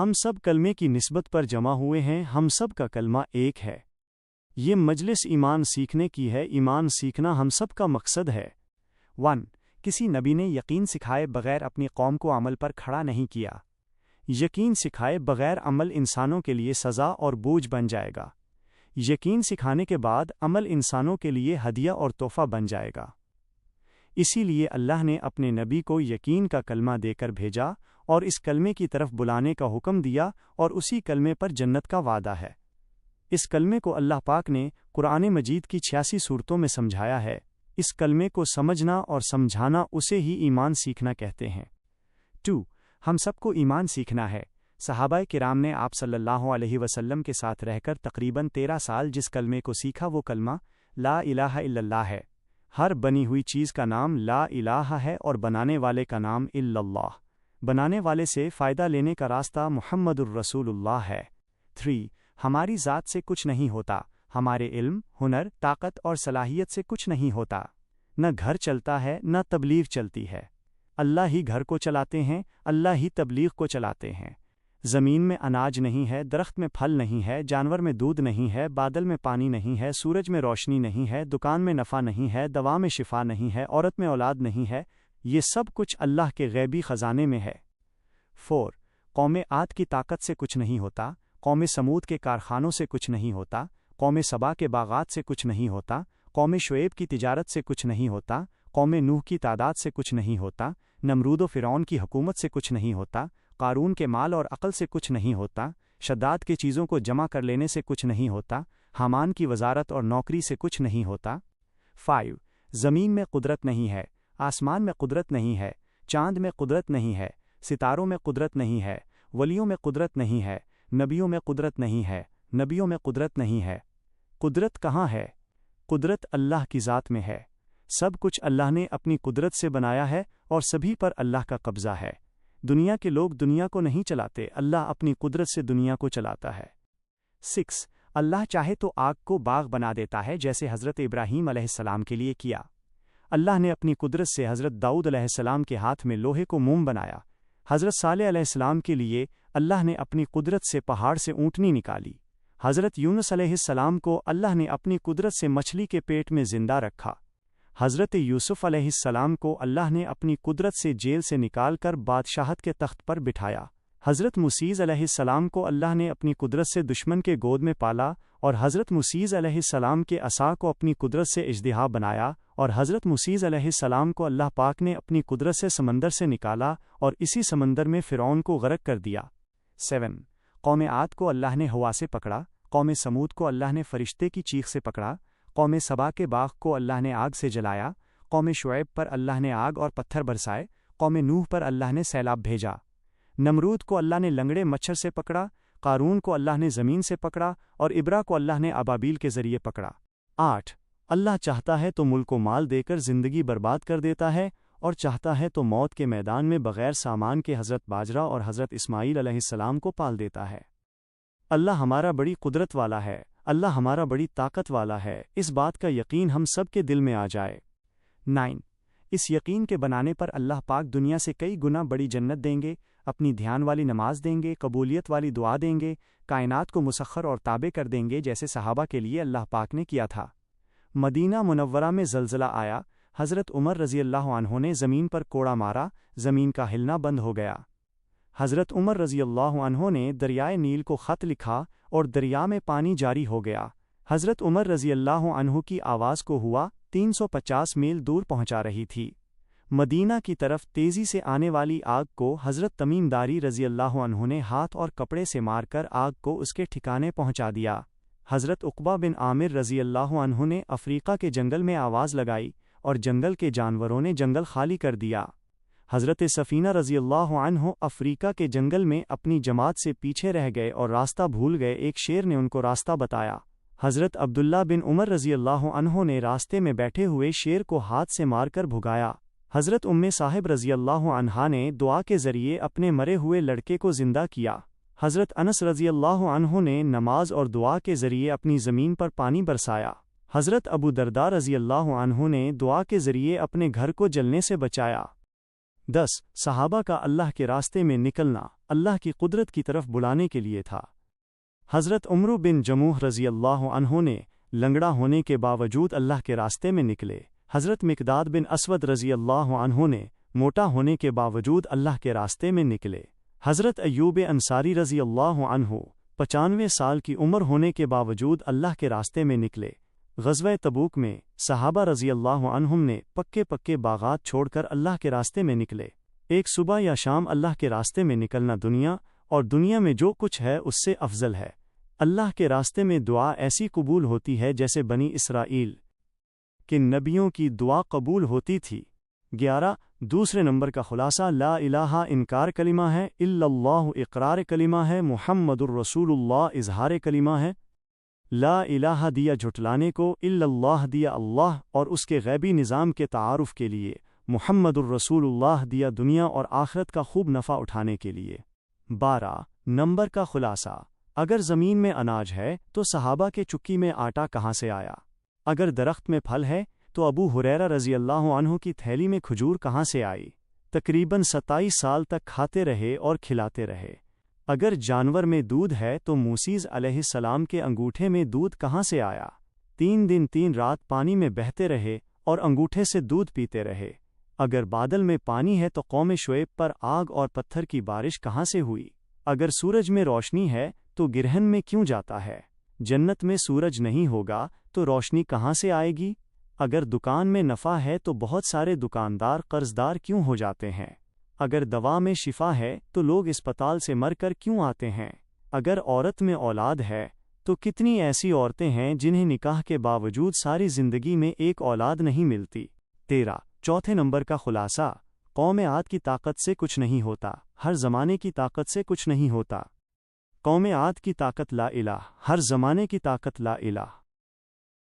ہم سب کلمے کی نسبت پر جمع ہوئے ہیں، ہم سب کا کلمہ ایک ہے۔ یہ مجلس ایمان سیکھنے کی ہے، ایمان سیکھنا ہم سب کا مقصد ہے۔ 1. کسی نبی نے یقین سکھائے بغیر اپنی قوم کو عمل پر کھڑا نہیں کیا۔ یقین سکھائے بغیر عمل انسانوں کے لیے سزا اور بوجھ بن جائے گا۔ یقین سکھانے کے بعد عمل انسانوں کے لیے ہدیہ اور تحفہ بن جائے گا۔ اسی لیے اللہ نے اپنے نبی کو یقین کا کلمہ دے کر بھیجا اور اس کلمے کی طرف بلانے کا حکم دیا، اور اسی کلمے پر جنت کا وعدہ ہے۔ اس کلمے کو اللہ پاک نے قرآن مجید کی 86 سورتوں میں سمجھایا ہے۔ اس کلمے کو سمجھنا اور سمجھانا اسے ہی ایمان سیکھنا کہتے ہیں۔ 2. ہم سب کو ایمان سیکھنا ہے۔ صحابہ کرام نے آپ صلی اللہ علیہ وسلم کے ساتھ رہ کر تقریباً 13 سال جس کلمے کو سیکھا وہ کلمہ لا الہ الا اللہ ہے۔ ہر بنی ہوئی چیز کا نام لا الہ ہے اور بنانے والے کا نام الا اللہ۔ بنانے والے سے فائدہ لینے کا راستہ محمد الرسول اللہ ہے۔ 3. ہماری ذات سے کچھ نہیں ہوتا، ہمارے علم، ہنر، طاقت اور صلاحیت سے کچھ نہیں ہوتا۔ نہ گھر چلتا ہے، نہ تبلیغ چلتی ہے۔ اللہ ہی گھر کو چلاتے ہیں، اللہ ہی تبلیغ کو چلاتے ہیں۔ زمین میں اناج نہیں ہے، درخت میں پھل نہیں ہے، جانور میں دودھ نہیں ہے، بادل میں پانی نہیں ہے، سورج میں روشنی نہیں ہے، دکان میں نفع نہیں ہے، دوا میں شفا نہیں ہے، عورت میں اولاد نہیں ہے، یہ سب کچھ اللہ کے غیبی خزانے میں ہے۔ 4. قوم عاد کی طاقت سے کچھ نہیں ہوتا، قوم سمود کے کارخانوں سے کچھ نہیں ہوتا، قوم سبا کے باغات سے کچھ نہیں ہوتا، قوم شعیب کی تجارت سے کچھ نہیں ہوتا، قوم نوح کی تعداد سے کچھ نہیں ہوتا، نمرود و فرعون کی حکومت سے کچھ نہیں ہوتا، قارون کے مال اور عقل سے کچھ نہیں ہوتا، شداد کے چیزوں کو جمع کر لینے سے کچھ نہیں ہوتا، حامان کی وزارت اور نوکری سے کچھ نہیں ہوتا۔ 5. زمین میں قدرت نہیں ہے، آسمان میں قدرت نہیں ہے، چاند میں قدرت نہیں ہے، ستاروں میں قدرت نہیں ہے، ولیوں میں قدرت نہیں ہے، نبیوں میں قدرت نہیں ہے، نبیوں میں قدرت نہیں ہے۔ قدرت کہاں ہے؟ قدرت اللہ کی ذات میں ہے۔ سب کچھ اللہ نے اپنی قدرت سے بنایا ہے اور سبھی پر اللہ کا قبضہ ہے۔ دنیا کے لوگ دنیا کو نہیں چلاتے، اللہ اپنی قدرت سے دنیا کو چلاتا ہے۔ 6. اللہ چاہے تو آگ کو باغ بنا دیتا ہے جیسے حضرت ابراہیم علیہ السلام کے لیے کیا۔ اللہ نے اپنی قدرت سے حضرت داؤد علیہ السلام کے ہاتھ میں لوہے کو موم بنایا۔ حضرت صالح علیہ السلام کے لیے اللہ نے اپنی قدرت سے پہاڑ سے اونٹنی نکالی۔ حضرت یونس علیہ السلام کو اللہ نے اپنی قدرت سے مچھلی کے پیٹ میں زندہ رکھا۔ حضرت یوسف علیہ السلام کو اللہ نے اپنی قدرت سے جیل سے نکال کر بادشاہت کے تخت پر بٹھایا۔ حضرت موسیٰ علیہ السلام کو اللہ نے اپنی قدرت سے دشمن کے گود میں پالا، اور حضرت موسیٰ علیہ السلام کے عصا کو اپنی قدرت سے اژدہا بنایا، اور حضرت موسیٰ علیہ السلام کو اللہ پاک نے اپنی قدرت سے سمندر سے نکالا اور اسی سمندر میں فرعون کو غرق کر دیا۔ 7. قوم عاد کو اللہ نے ہوا سے پکڑا، قوم سمود کو اللہ نے فرشتے کی چیخ سے پکڑا، قوم سبا کے باغ کو اللہ نے آگ سے جلایا، قوم شعیب پر اللہ نے آگ اور پتھر برسائے، قوم نوح پر اللہ نے سیلاب بھیجا۔ نمرود کو اللہ نے لنگڑے مچھر سے پکڑا، قارون کو اللہ نے زمین سے پکڑا، اور ابرا کو اللہ نے ابابیل کے ذریعے پکڑا۔ 8. اللہ چاہتا ہے تو ملک و مال دے کر زندگی برباد کر دیتا ہے، اور چاہتا ہے تو موت کے میدان میں بغیر سامان کے حضرت باجرہ اور حضرت اسماعیل علیہ السلام کو پال دیتا ہے۔ اللہ ہمارا بڑی قدرت والا ہے، اللہ ہمارا بڑی طاقت والا ہے، اس بات کا یقین ہم سب کے دل میں آ جائے۔ 9. اس یقین کے بنانے پر اللہ پاک دنیا سے کئی گنا بڑی جنت دیں گے، اپنی دھیان والی نماز دیں گے، قبولیت والی دعا دیں گے، کائنات کو مسخر اور تابع کر دیں گے جیسے صحابہ کے لیے اللہ پاک نے کیا تھا۔ مدینہ منورہ میں زلزلہ آیا، حضرت عمر رضی اللہ عنہ نے زمین پر کوڑا مارا، زمین کا ہلنا بند ہو گیا۔ حضرت عمر رضی اللہ عنہ نے دریائے نیل کو خط لکھا اور دریا میں پانی جاری ہو گیا۔ حضرت عمر رضی اللہ عنہ کی آواز کو ہوا 350 میل دور پہنچا رہی تھی۔ مدینہ کی طرف تیزی سے آنے والی آگ کو حضرت تمیم داری رضی اللہ عنہ نے ہاتھ اور کپڑے سے مار کر آگ کو اس کے ٹھکانے پہنچا دیا۔ حضرت عقبہ بن عامر رضی اللہ عنہ نے افریقہ کے جنگل میں آواز لگائی اور جنگل کے جانوروں نے جنگل خالی کر دیا۔ حضرت سفینہ رضی اللہ عنہ افریقہ کے جنگل میں اپنی جماعت سے پیچھے رہ گئے اور راستہ بھول گئے، ایک شیر نے ان کو راستہ بتایا۔ حضرت عبداللہ بن عمر رضی اللہ عنہ نے راستے میں بیٹھے ہوئے شیر کو ہاتھ سے مار کر بھگایا۔ حضرت صاحب رضی اللہ عنہا نے دعا کے ذریعے اپنے مرے ہوئے لڑکے کو زندہ کیا۔ حضرت انس رضی اللہ عنہ نے نماز اور دعا کے ذریعے اپنی زمین پر پانی برسایا۔ حضرت ابو درداء رضی اللہ عنہ نے دعا کے ذریعے اپنے گھر کو جلنے سے بچایا۔ 10 صحابہ کا اللہ کے راستے میں نکلنا اللہ کی قدرت کی طرف بلانے کے لیے تھا۔ حضرت عمرو بن جموح رضی اللہ عنہ نے لنگڑا ہونے کے باوجود اللہ کے راستے میں نکلے۔ حضرت مقداد بن اسود رضی اللہ عنہ نے موٹا ہونے کے باوجود اللہ کے راستے میں نکلے۔ حضرت ایوب انصاری رضی اللہ عنہ 95 سال کی عمر ہونے کے باوجود اللہ کے راستے میں نکلے۔ غزوہ تبوک میں صحابہ رضی اللہ عنہم نے پکے باغات چھوڑ کر اللہ کے راستے میں نکلے۔ ایک صبح یا شام اللہ کے راستے میں نکلنا دنیا اور دنیا میں جو کچھ ہے اس سے افضل ہے۔ اللہ کے راستے میں دعا ایسی قبول ہوتی ہے جیسے بنی اسرائیل کے نبیوں کی دعا قبول ہوتی تھی۔ 11 دوسرے نمبر کا خلاصہ لا الہ انکار کلمہ ہے، الا اللہ اقرار کلمہ ہے، محمد الرسول اللہ اظہار کلمہ ہے۔ لا الہ دیا جھٹلانے کو، الا اللہ دیا اللہ اور اس کے غیبی نظام کے تعارف کے لیے، محمد الرسول اللہ دیا دنیا اور آخرت کا خوب نفع اٹھانے کے لیے۔ 12 نمبر کا خلاصہ اگر زمین میں اناج ہے تو صحابہ کے چکی میں آٹا کہاں سے آیا؟ اگر درخت میں پھل ہے تو ابو ہریرہ رضی اللہ عنہ کی تھیلی میں کھجور کہاں سے آئی؟ تقریباً 27 سال تک کھاتے رہے اور کھلاتے رہے۔ اگر جانور میں دودھ ہے تو موسیز علیہ السلام کے انگوٹھے میں دودھ کہاں سے آیا؟ 3 دن 3 رات پانی میں بہتے رہے اور انگوٹھے سے دودھ پیتے رہے۔ اگر بادل میں پانی ہے تو قوم شعیب پر آگ اور پتھر کی بارش کہاں سے ہوئی؟ اگر سورج میں روشنی ہے تو گرہن میں کیوں جاتا ہے؟ جنت میں سورج نہیں ہوگا تو روشنی کہاں سے آئے گی؟ اگر دکان میں نفع ہے تو بہت سارے دکاندار قرضدار کیوں ہو جاتے ہیں؟ اگر دوا میں شفا ہے تو لوگ اسپتال سے مر کر کیوں آتے ہیں؟ اگر عورت میں اولاد ہے تو کتنی ایسی عورتیں ہیں جنہیں نکاح کے باوجود ساری زندگی میں ایک اولاد نہیں ملتی؟ 13 چوتھے نمبر کا خلاصہ قوم عاد کی طاقت سے کچھ نہیں ہوتا، ہر زمانے کی طاقت سے کچھ نہیں ہوتا۔ قوم عاد کی طاقت لا الہ، ہر زمانے کی طاقت لا الہ۔